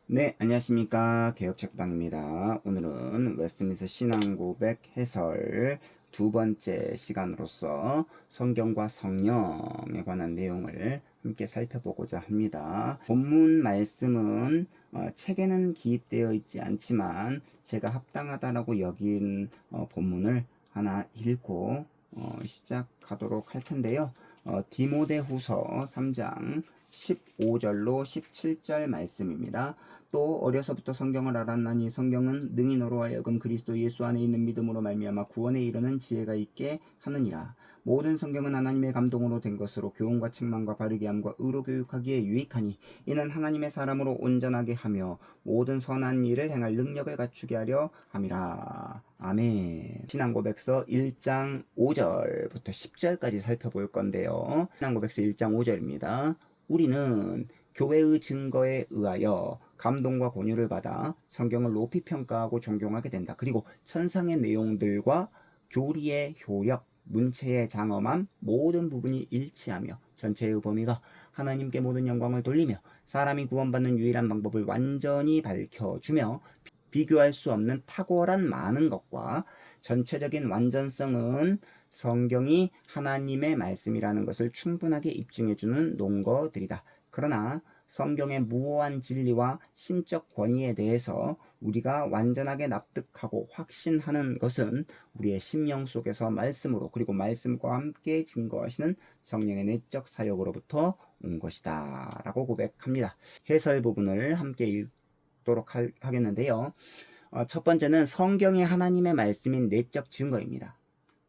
네, 안녕하십니까. 개혁책방입니다. 오늘은 웨스트민스터 신앙고백 해설 두 번째 시간으로서 성경과 성령에 관한 내용을 함께 살펴보고자 합니다. 본문 말씀은 책에는 기입되어 있지 않지만 제가 합당하다라고 여긴 본문을 하나 읽고 시작하도록 할 텐데요. 디모데후서 3장 15절로 17절 말씀입니다. 또 어려서부터 성경을 알았나니 성경은 능히 너로 하여금 그리스도 예수 안에 있는 믿음으로 말미암아 구원에 이르는 지혜가 있게 하느니라. 모든 성경은 하나님의 감동으로 된 것으로 교훈과 책망과 바르게 함과 의로 교육하기에 유익하니 이는 하나님의 사람으로 온전하게 하며 모든 선한 일을 행할 능력을 갖추게 하려 함이라. 아멘. 신앙고백서 1장 5절부터 10절까지 살펴볼 건데요. 신앙고백서 1장 5절입니다. 우리는 교회의 증거에 의하여 감동과 권유를 받아 성경을 높이 평가하고 존경하게 된다. 그리고 천상의 내용들과 교리의 효력, 문체의 장엄함 모든 부분이 일치하며 전체의 범위가 하나님께 모든 영광을 돌리며 사람이 구원받는 유일한 방법을 완전히 밝혀주며 비교할 수 없는 탁월한 많은 것과 전체적인 완전성은 성경이 하나님의 말씀이라는 것을 충분하게 입증해주는 논거들이다. 그러나 성경의 무오한 진리와 신적 권위에 대해서 우리가 완전하게 납득하고 확신하는 것은 우리의 심령 속에서 말씀으로 그리고 말씀과 함께 증거하시는 성령의 내적 사역으로부터 온 것이다 라고 고백합니다. 해설 부분을 함께 읽도록 하겠는데요. 첫 번째는 성경이 하나님의 말씀인 내적 증거입니다.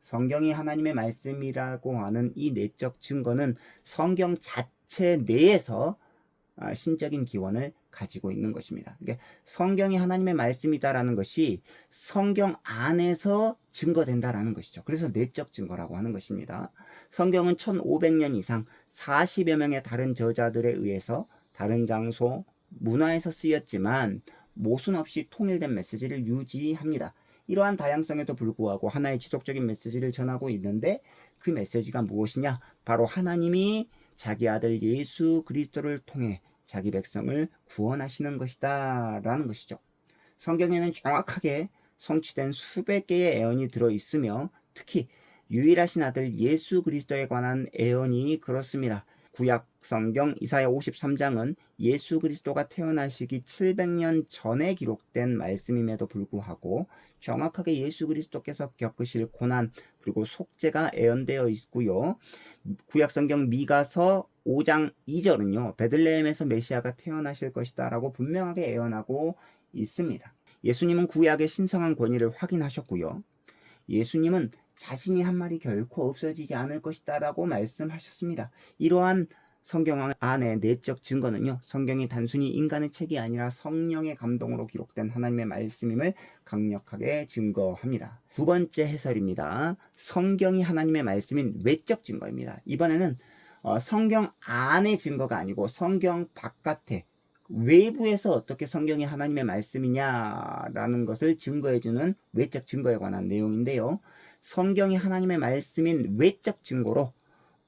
성경이 하나님의 말씀이라고 하는 이 내적 증거는 성경 자체 내에서 신적인 기원을 가지고 있는 것입니다. 그러니까 성경이 하나님의 말씀이다라는 것이 성경 안에서 증거된다라는 것이죠. 그래서 내적 증거라고 하는 것입니다. 성경은 1500년 이상 40여 명의 다른 저자들에 의해서 다른 장소, 문화에서 쓰였지만 모순 없이 통일된 메시지를 유지합니다. 이러한 다양성에도 불구하고 하나의 지속적인 메시지를 전하고 있는데 그 메시지가 무엇이냐? 바로 하나님이 자기 아들 예수 그리스도를 통해 자기 백성을 구원하시는 것이다 라는 것이죠. 성경에는 정확하게 성취된 수백 개의 애언이 들어있으며 특히 유일하신 아들 예수 그리스도에 관한 애언이 그렇습니다. 구약 성경 이사야 53장은 예수 그리스도가 태어나시기 700년 전에 기록된 말씀임에도 불구하고 정확하게 예수 그리스도께서 겪으실 고난 그리고 속죄가 애언되어 있고요. 구약 성경 미가서 5장 2절은요. 베들레헴에서 메시아가 태어나실 것이다 라고 분명하게 애언하고 있습니다. 예수님은 구약의 신성한 권위를 확인하셨고요. 예수님은 자신이 한 말이 결코 없어지지 않을 것이다 라고 말씀하셨습니다. 이러한 성경 안의 내적 증거는요. 성경이 단순히 인간의 책이 아니라 성령의 감동으로 기록된 하나님의 말씀임을 강력하게 증거합니다. 두 번째 해설입니다. 성경이 하나님의 말씀인 외적 증거입니다. 이번에는 성경 안의 증거가 아니고 성경 바깥에 외부에서 어떻게 성경이 하나님의 말씀이냐라는 것을 증거해주는 외적 증거에 관한 내용인데요. 성경이 하나님의 말씀인 외적 증거로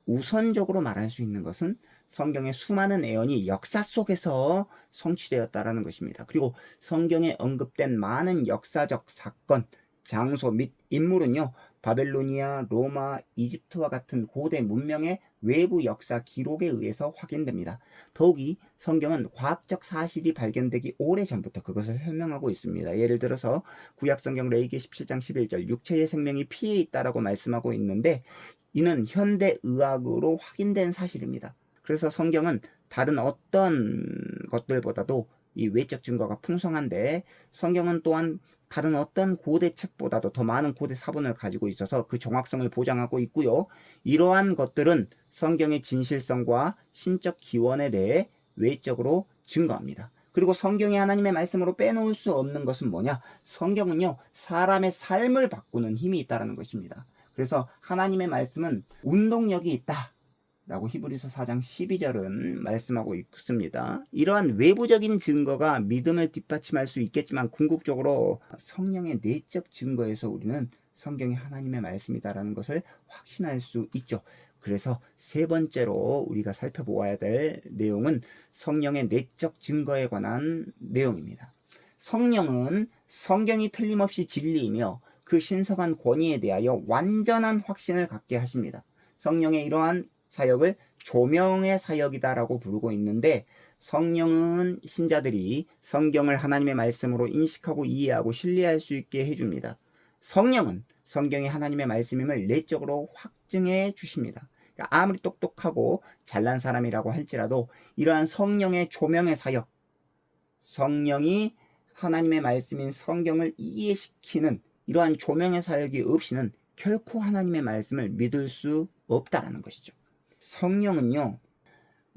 우선적으로 말할 수 있는 것은 성경의 수많은 애언이 역사 속에서 성취되었다라는 것입니다. 그리고 성경에 언급된 많은 역사적 사건, 장소 및 인물은요. 바벨로니아, 로마, 이집트와 같은 고대 문명의 외부 역사 기록에 의해서 확인됩니다. 더욱이 성경은 과학적 사실이 발견되기 오래전부터 그것을 설명하고 있습니다. 예를 들어서 구약성경 레위기 17장 11절 육체의 생명이 피에 있다라고 말씀하고 있는데 이는 현대의학으로 확인된 사실입니다. 그래서 성경은 다른 어떤 것들보다도 이 외적 증거가 풍성한데 성경은 또한 다른 어떤 고대 책보다도 더 많은 고대 사본을 가지고 있어서 그 정확성을 보장하고 있고요. 이러한 것들은 성경의 진실성과 신적 기원에 대해 외적으로 증거합니다. 그리고 성경이 하나님의 말씀으로 빼놓을 수 없는 것은 뭐냐? 성경은요, 사람의 삶을 바꾸는 힘이 있다는 것입니다. 그래서 하나님의 말씀은 운동력이 있다 라고 히브리서 4장 12절은 말씀하고 있습니다. 이러한 외부적인 증거가 믿음을 뒷받침할 수 있겠지만 궁극적으로 성령의 내적 증거에서 우리는 성경이 하나님의 말씀이다라는 것을 확신할 수 있죠. 그래서 세 번째로 우리가 살펴보아야 될 내용은 성령의 내적 증거에 관한 내용입니다. 성령은 성경이 틀림없이 진리이며 그 신성한 권위에 대하여 완전한 확신을 갖게 하십니다. 성령의 이러한 사역을 조명의 사역이다라고 부르고 있는데, 성령은 신자들이 성경을 하나님의 말씀으로 인식하고 이해하고 신뢰할 수 있게 해줍니다. 성령은 성경이 하나님의 말씀임을 내적으로 확증해 주십니다. 그러니까 아무리 똑똑하고 잘난 사람이라고 할지라도 이러한 성령의 조명의 사역, 성령이 하나님의 말씀인 성경을 이해시키는 이러한 조명의 사역이 없이는 결코 하나님의 말씀을 믿을 수 없다라는 것이죠. 성령은요,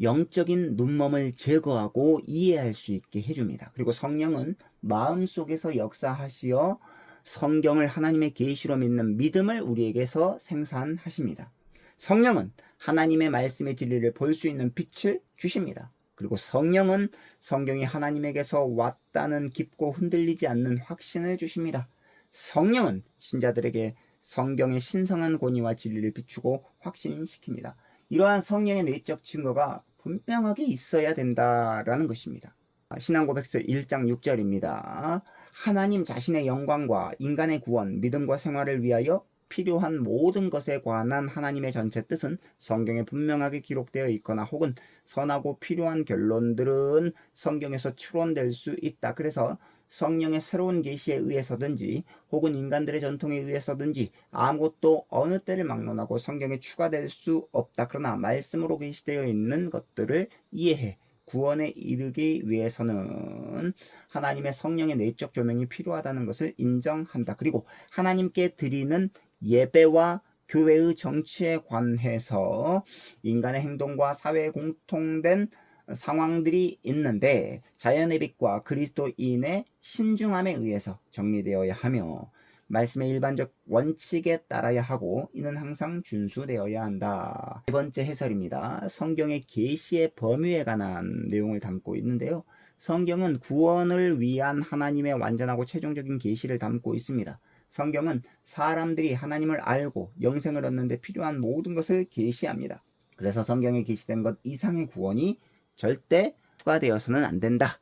영적인 눈먼을 제거하고 이해할 수 있게 해줍니다. 그리고 성령은 마음속에서 역사하시어 성경을 하나님의 계시로 믿는 믿음을 우리에게서 생산하십니다. 성령은 하나님의 말씀의 진리를 볼 수 있는 빛을 주십니다. 그리고 성령은 성경이 하나님에게서 왔다는 깊고 흔들리지 않는 확신을 주십니다. 성령은 신자들에게 성경의 신성한 권위와 진리를 비추고 확신시킵니다. 이러한 성령의 내적 증거가 분명하게 있어야 된다라는 것입니다. 신앙고백서 1장 6절입니다. 하나님 자신의 영광과 인간의 구원, 믿음과 생활을 위하여 필요한 모든 것에 관한 하나님의 전체 뜻은 성경에 분명하게 기록되어 있거나 혹은 선하고 필요한 결론들은 성경에서 추론될 수 있다. 그래서 성령의 새로운 계시에 의해서든지 혹은 인간들의 전통에 의해서든지 아무것도 어느 때를 막론하고 성경에 추가될 수 없다. 그러나 말씀으로 계시되어 있는 것들을 이해해 구원에 이르기 위해서는 하나님의 성령의 내적 조명이 필요하다는 것을 인정한다. 그리고 하나님께 드리는 예배와 교회의 정치에 관해서 인간의 행동과 사회에 공통된 상황들이 있는데 자연의 빛과 그리스도인의 신중함에 의해서 정리되어야 하며 말씀의 일반적 원칙에 따라야 하고 이는 항상 준수되어야 한다. 세 번째 해설입니다. 성경의 계시의 범위에 관한 내용을 담고 있는데요. 성경은 구원을 위한 하나님의 완전하고 최종적인 계시를 담고 있습니다. 성경은 사람들이 하나님을 알고 영생을 얻는 데 필요한 모든 것을 계시합니다. 그래서 성경에 계시된 것 이상의 구원이 절대 추가되어서는 안 된다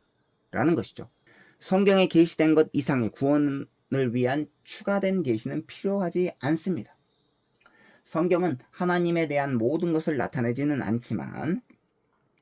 라는 것이죠. 성경에 계시된 것 이상의 구원을 위한 추가된 계시는 필요하지 않습니다. 성경은 하나님에 대한 모든 것을 나타내지는 않지만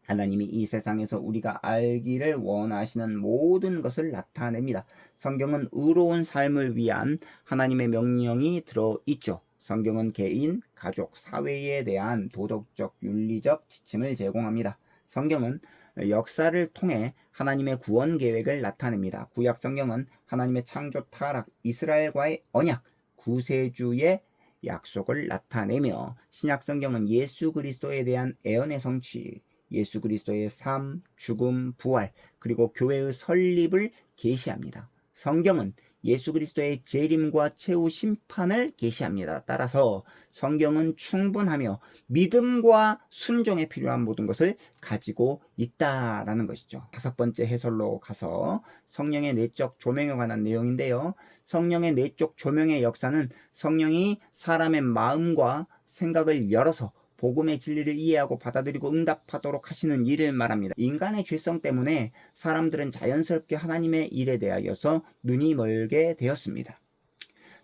하나님이 이 세상에서 우리가 알기를 원하시는 모든 것을 나타냅니다. 성경은 의로운 삶을 위한 하나님의 명령이 들어있죠. 성경은 개인, 가족, 사회에 대한 도덕적, 윤리적 지침을 제공합니다. 성경은 역사를 통해 하나님의 구원 계획을 나타냅니다. 구약 성경은 하나님의 창조, 타락, 이스라엘과의 언약, 구세주의 약속을 나타내며 신약 성경은 예수 그리스도에 대한 애언의 성취, 예수 그리스도의 삶, 죽음, 부활, 그리고 교회의 설립을 계시합니다. 성경은 예수 그리스도의 재림과 최후 심판을 계시합니다. 따라서 성경은 충분하며 믿음과 순종에 필요한 모든 것을 가지고 있다라는 것이죠. 다섯 번째 해설로 가서 성령의 내적 조명에 관한 내용인데요. 성령의 내적 조명의 역사는 성령이 사람의 마음과 생각을 열어서 복음의 진리를 이해하고 받아들이고 응답하도록 하시는 일을 말합니다. 인간의 죄성 때문에 사람들은 자연스럽게 하나님의 일에 대하여서 눈이 멀게 되었습니다.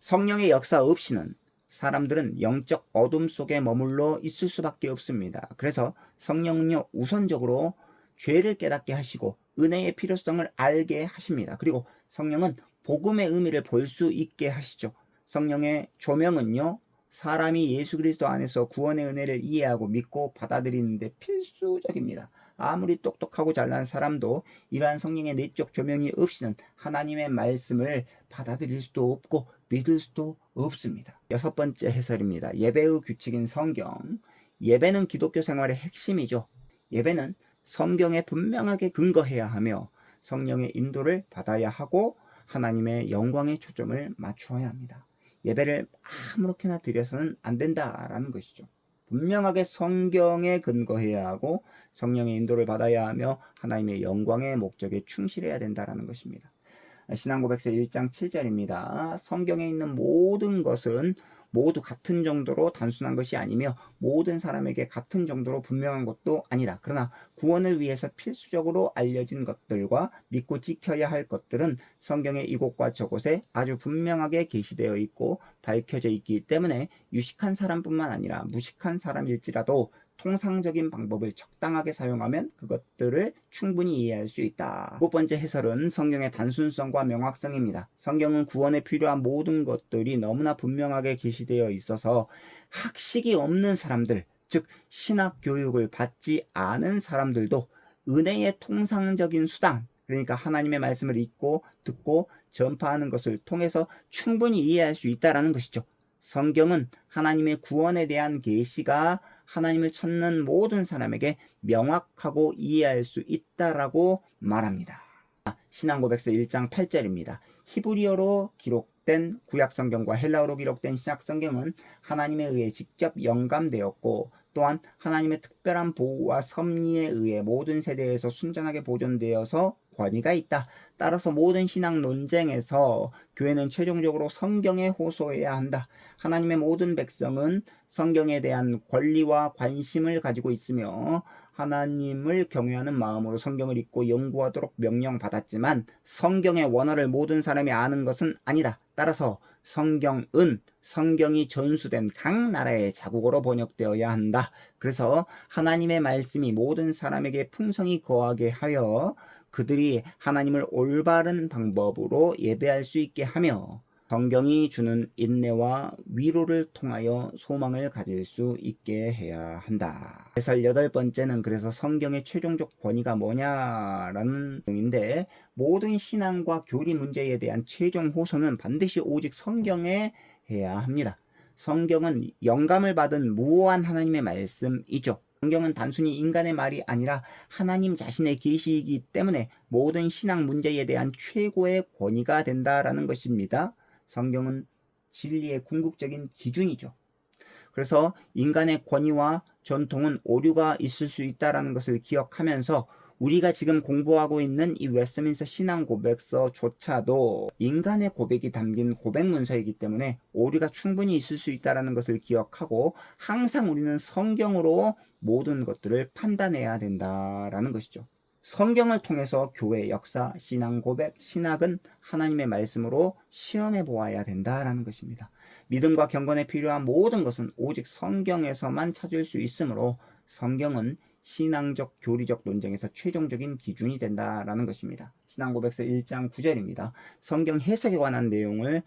성령의 역사 없이는 사람들은 영적 어둠 속에 머물러 있을 수밖에 없습니다. 그래서 성령은요, 우선적으로 죄를 깨닫게 하시고 은혜의 필요성을 알게 하십니다. 그리고 성령은 복음의 의미를 볼 수 있게 하시죠. 성령의 조명은요, 사람이 예수 그리스도 안에서 구원의 은혜를 이해하고 믿고 받아들이는데 필수적입니다. 아무리 똑똑하고 잘난 사람도 이러한 성령의 내적 조명이 없이는 하나님의 말씀을 받아들일 수도 없고 믿을 수도 없습니다. 여섯 번째 해설입니다. 예배의 규칙인 성경. 예배는 기독교 생활의 핵심이죠. 예배는 성경에 분명하게 근거해야 하며 성령의 인도를 받아야 하고 하나님의 영광에 초점을 맞추어야 합니다. 예배를 아무렇게나 드려서는 안 된다라는 것이죠. 분명하게 성경에 근거해야 하고 성령의 인도를 받아야 하며 하나님의 영광의 목적에 충실해야 된다라는 것입니다. 신앙고백서 1장 7절입니다. 성경에 있는 모든 것은 모두 같은 정도로 단순한 것이 아니며 모든 사람에게 같은 정도로 분명한 것도 아니다. 그러나 구원을 위해서 필수적으로 알려진 것들과 믿고 지켜야 할 것들은 성경의 이곳과 저곳에 아주 분명하게 게시되어 있고 밝혀져 있기 때문에 유식한 사람뿐만 아니라 무식한 사람일지라도 통상적인 방법을 적당하게 사용하면 그것들을 충분히 이해할 수 있다. 첫 번째 해설은 성경의 단순성과 명확성입니다. 성경은 구원에 필요한 모든 것들이 너무나 분명하게 게시되어 있어서 학식이 없는 사람들, 즉 신학 교육을 받지 않은 사람들도 은혜의 통상적인 수단, 그러니까 하나님의 말씀을 읽고 듣고 전파하는 것을 통해서 충분히 이해할 수 있다는 것이죠. 성경은 하나님의 구원에 대한 계시가 하나님을 찾는 모든 사람에게 명확하고 이해할 수 있다라고 말합니다. 신앙고백서 1장 8절입니다. 히브리어로 기록된 구약성경과 헬라어로 기록된 신약성경은 하나님에 의해 직접 영감되었고 또한 하나님의 특별한 보호와 섭리에 의해 모든 세대에서 순전하게 보존되어서 권위가 있다. 따라서 모든 신앙 논쟁에서 교회는 최종적으로 성경에 호소해야 한다. 하나님의 모든 백성은 성경에 대한 권리와 관심을 가지고 있으며 하나님을 경외하는 마음으로 성경을 읽고 연구하도록 명령받았지만 성경의 원어를 모든 사람이 아는 것은 아니다. 따라서 성경이 전수된 각 나라의 자국어로 번역되어야 한다. 그래서 하나님의 말씀이 모든 사람에게 풍성히 거하게 하여 그들이 하나님을 올바른 방법으로 예배할 수 있게 하며 성경이 주는 인내와 위로를 통하여 소망을 가질 수 있게 해야 한다. 해설 8번째는 그래서 성경의 최종적 권위가 뭐냐라는 내용인데 모든 신앙과 교리 문제에 대한 최종 호소는 반드시 오직 성경에 해야 합니다. 성경은 영감을 받은 무오한 하나님의 말씀이죠. 성경은 단순히 인간의 말이 아니라 하나님 자신의 계시이기 때문에 모든 신앙 문제에 대한 최고의 권위가 된다라는 것입니다. 성경은 진리의 궁극적인 기준이죠. 그래서 인간의 권위와 전통은 오류가 있을 수 있다는 것을 기억하면서 우리가 지금 공부하고 있는 이 웨스트민스터 신앙 고백서조차도 인간의 고백이 담긴 고백 문서이기 때문에 오류가 충분히 있을 수 있다는 것을 기억하고 항상 우리는 성경으로 모든 것들을 판단해야 된다라는 것이죠. 성경을 통해서 교회 역사, 신앙 고백, 신학은 하나님의 말씀으로 시험해 보아야 된다라는 것입니다. 믿음과 경건에 필요한 모든 것은 오직 성경에서만 찾을 수 있으므로 성경은 신앙적, 교리적 논쟁에서 최종적인 기준이 된다라는 것입니다. 신앙고백서 1장 9절입니다. 성경 해석에 관한 내용을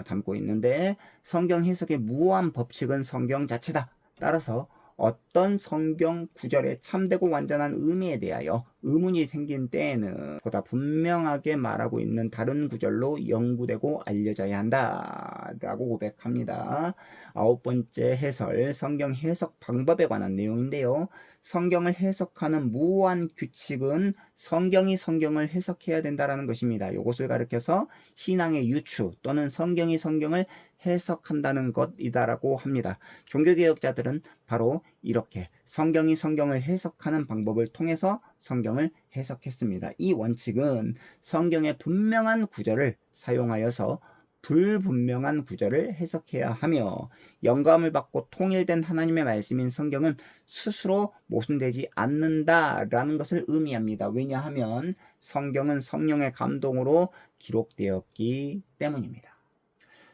담고 있는데 성경 해석의 무한 법칙은 성경 자체다. 따라서 어떤 성경 구절의 참되고 완전한 의미에 대하여 의문이 생긴 때에는 보다 분명하게 말하고 있는 다른 구절로 연구되고 알려져야 한다 라고 고백합니다. 9번째 해설, 성경 해석 방법에 관한 내용인데요. 성경을 해석하는 무한 규칙은 성경이 성경을 해석해야 된다는 것입니다. 이것을 가리켜서 신앙의 유추 또는 성경이 성경을 해석한다는 것이다라고 합니다. 종교개혁자들은 바로 이렇게 성경이 성경을 해석하는 방법을 통해서 성경을 해석했습니다. 이 원칙은 성경의 분명한 구절을 사용하여서 불분명한 구절을 해석해야 하며 영감을 받고 통일된 하나님의 말씀인 성경은 스스로 모순되지 않는다라는 것을 의미합니다. 왜냐하면 성경은 성령의 감동으로 기록되었기 때문입니다.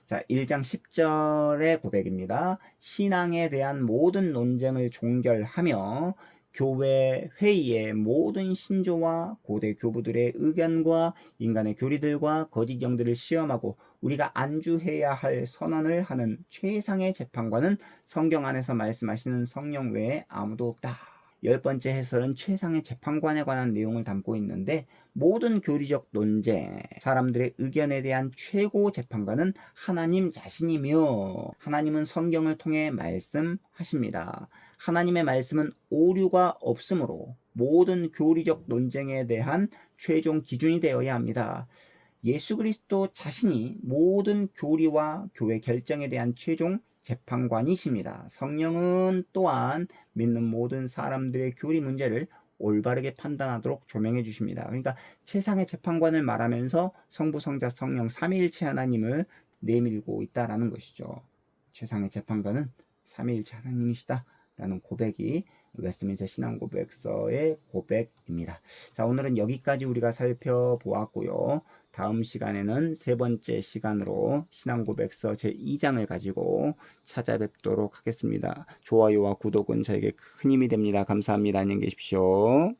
자, 1장 10절의 고백입니다. 신앙에 대한 모든 논쟁을 종결하며 교회 회의의 모든 신조와 고대 교부들의 의견과 인간의 교리들과 거짓 영들을 시험하고 우리가 안주해야 할 선언을 하는 최상의 재판관은 성경 안에서 말씀하시는 성령 외에 아무도 없다. 10번째 해설은 최상의 재판관에 관한 내용을 담고 있는데 모든 교리적 논쟁, 사람들의 의견에 대한 최고 재판관은 하나님 자신이며 하나님은 성경을 통해 말씀하십니다. 하나님의 말씀은 오류가 없으므로 모든 교리적 논쟁에 대한 최종 기준이 되어야 합니다. 예수 그리스도 자신이 모든 교리와 교회 결정에 대한 최종 재판관이십니다. 성령은 또한 믿는 모든 사람들의 교리 문제를 올바르게 판단하도록 조명해 주십니다. 그러니까 최상의 재판관을 말하면서 성부, 성자, 성령 삼위일체 하나님을 내밀고 있다라는 것이죠. 최상의 재판관은 삼위일체 하나님이시다 라는 고백이 웨스트민스터 신앙고백서의 고백입니다. 자, 오늘은 여기까지 우리가 살펴보았고요. 다음 시간에는 세 번째 시간으로 신앙고백서 제2장을 가지고 찾아뵙도록 하겠습니다. 좋아요와 구독은 저에게 큰 힘이 됩니다. 감사합니다. 안녕히 계십시오.